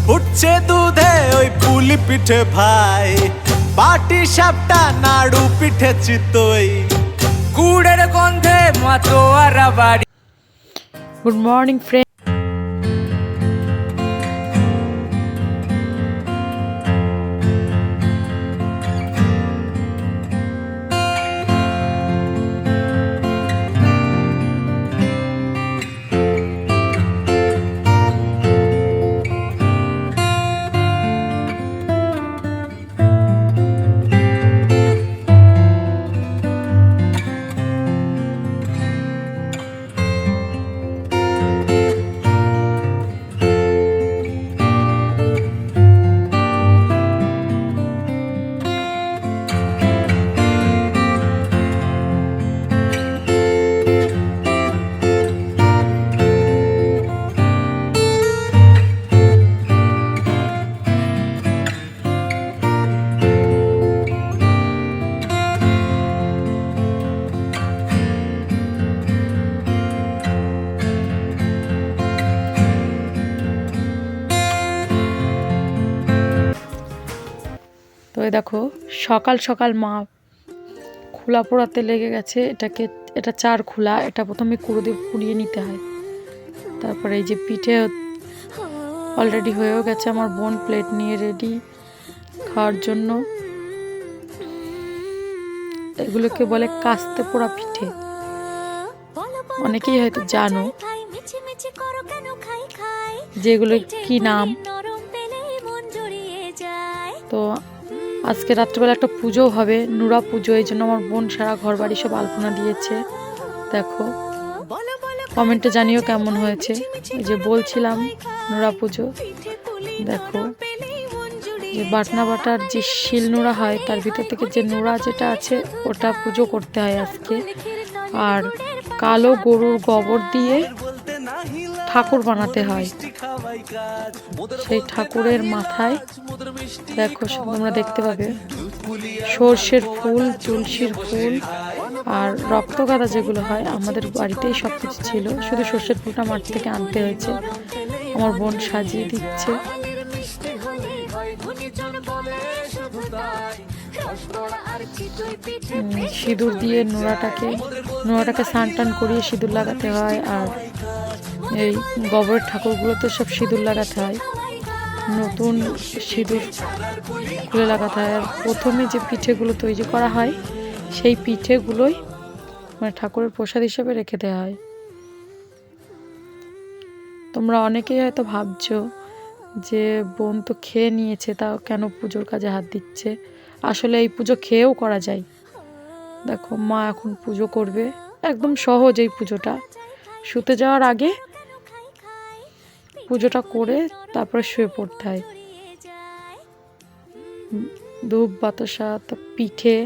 ফুটছে দুধে ওই পুলি পিঠে ভাই, পাটি সাপটা নাড়ু পিঠে চিতই, গুড়ের গন্ধে মাতোয়ারা বাড়ি। Good morning friend. তো এই দেখো সকাল সকাল মা খোলা পোড়াতে লেগে গেছে। এটা চার খোলা, এটা প্রথমে কুড়ো দিয়ে পুড়িয়ে নিতে হয়। তারপরে এই যে পিঠে অলরেডি হয়েও গেছে। আমার বোন প্লেট নিয়ে রেডি খাওয়ার জন্য। এগুলোকে বলে কাস্তে পোড়া পিঠে, অনেকেই হয়তো জানো যেগুলো কি নাম। তো আজকে রাত্রিবেলা একটা পুজো হবে, নুরা পুজো। এই জন্য আমার বোন সারা ঘর বাড়ি সব আলপনা দিয়েছে। দেখো কমেন্টে জানিও কেমন হয়েছে। এই যে বলছিলাম নুরা পুজো, দেখো যে বাটনা বাটার যে শিল নোড়া হয় তার ভিতর থেকে যে নোড়া যেটা আছে ওটা পুজো করতে হয় আজকে। আর কালো গরুর গোবর দিয়ে ঠাকুর বানাতে হয়। সেই ঠাকুরের মাথায় দেখো তোমরা দেখতে পাবে সর্ষের ফুল, তুলসীর ফুল আর রক্তগাঁদা যেগুলো হয়। আমাদের বাড়িতেই সব কিছু ছিল, শুধু সর্ষের ফুলটা মাঠ থেকে আনতে হয়েছে। আমার বোন সাজিয়ে দিচ্ছে। সিঁদুর দিয়ে নোড়াটাকে স্নান টান করিয়ে সিঁদুর লাগাতে হয়। আর এই গোবরের ঠাকুরগুলোতে সব সিঁদুর লাগাতে হয়, নতুন সিঁদুর খুলে লাগাতে হয়। আর প্রথমে যে পিঠেগুলো তৈরি করা হয় সেই পিঠেগুলোই মানে ঠাকুরের প্রসাদ হিসেবে রেখে দেওয়া হয়। তোমরা অনেকেই হয়তো ভাবছো যে বোন তো খেয়ে নিয়েছে, তাও কেন পুজোর কাজে হাত দিচ্ছে। আসলে এই পুজো খেয়েও করা যায়। দেখো মা এখন পুজো করবে, একদম সহজ এই পুজোটা। শুতে যাওয়ার আগে পুজোটা করে তারপরে শুয়ে পড়তে হয়। ধূপ বাতাসা পিঠে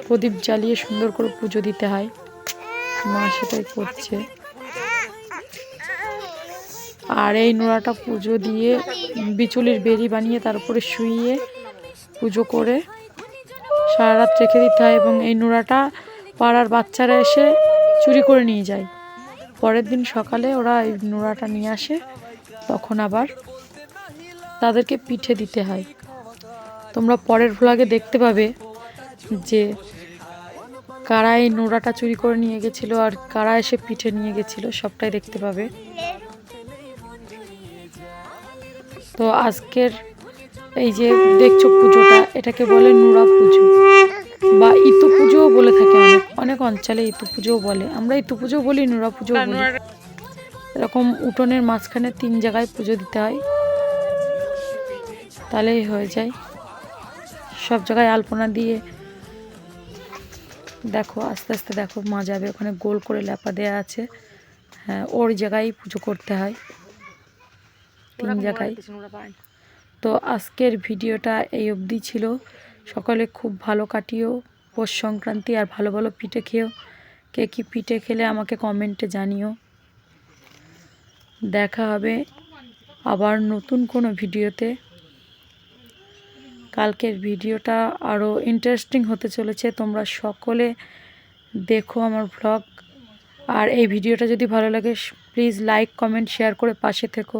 প্রদীপ জ্বালিয়ে সুন্দর করে পুজো দিতে হয়। মা সেটাই করছে। আর এই নোড়াটা পুজো দিয়ে বিচুলির বেরি বানিয়ে তার উপরে শুইয়ে পুজো করে সারা রাত রেখে দিতে হয়। এবং এই নোড়াটা পাড়ার বাচ্চারা এসে চুরি করে নিয়ে যায়। পরের দিন সকালে ওরা এই নোড়াটা নিয়ে আসে, তখন আবার তাদেরকে পিঠে দিতে হয়। তোমরা পরের ভ্লগে দেখতে পাবে যে কারা এই নোড়াটা চুরি করে নিয়ে গেছিলো আর কারা এসে পিঠে নিয়ে গেছিলো, সবটাই দেখতে পাবে। তো আজকের এই যে দেখছো পুজোটা, এটাকে বলে নুরা পুজো বা ইতু পুজোও বলে থাকে। অনেক অঞ্চলে ইতু পুজোও বলে, আমরা ইতু পুজো বলি, নুরা পুজো বলি। এরকম উঠোনের মাঝখানে 3 জায়গায় পুজো দিতে হয়, তাহলেই হয়ে যায়। সব জায়গায় আলপনা দিয়ে দেখো আস্তে আস্তে দেখো মা যাবে, ওখানে গোল করে লেপা দেওয়া আছে। হ্যাঁ, ওর জায়গায় পুজো করতে হয় 3 জায়গায়। তো আজকের ভিডিওটা এই অবধি ছিল। সকলে খুব ভালো কাটিও পৌষ সংক্রান্তি, আর ভালো ভালো পিঠে খেয়েও। কে কী পিঠে খেলে আমাকে কমেন্টে জানিও। দেখা হবে আবার নতুন কোনো ভিডিওতে। কালকের ভিডিওটা আরও ইন্টারেস্টিং হতে চলেছে, তোমরা সকলে দেখো আমার ভ্লগ। আর এই ভিডিওটা যদি ভালো লাগে প্লিজ লাইক কমেন্ট শেয়ার করে পাশে থেকো।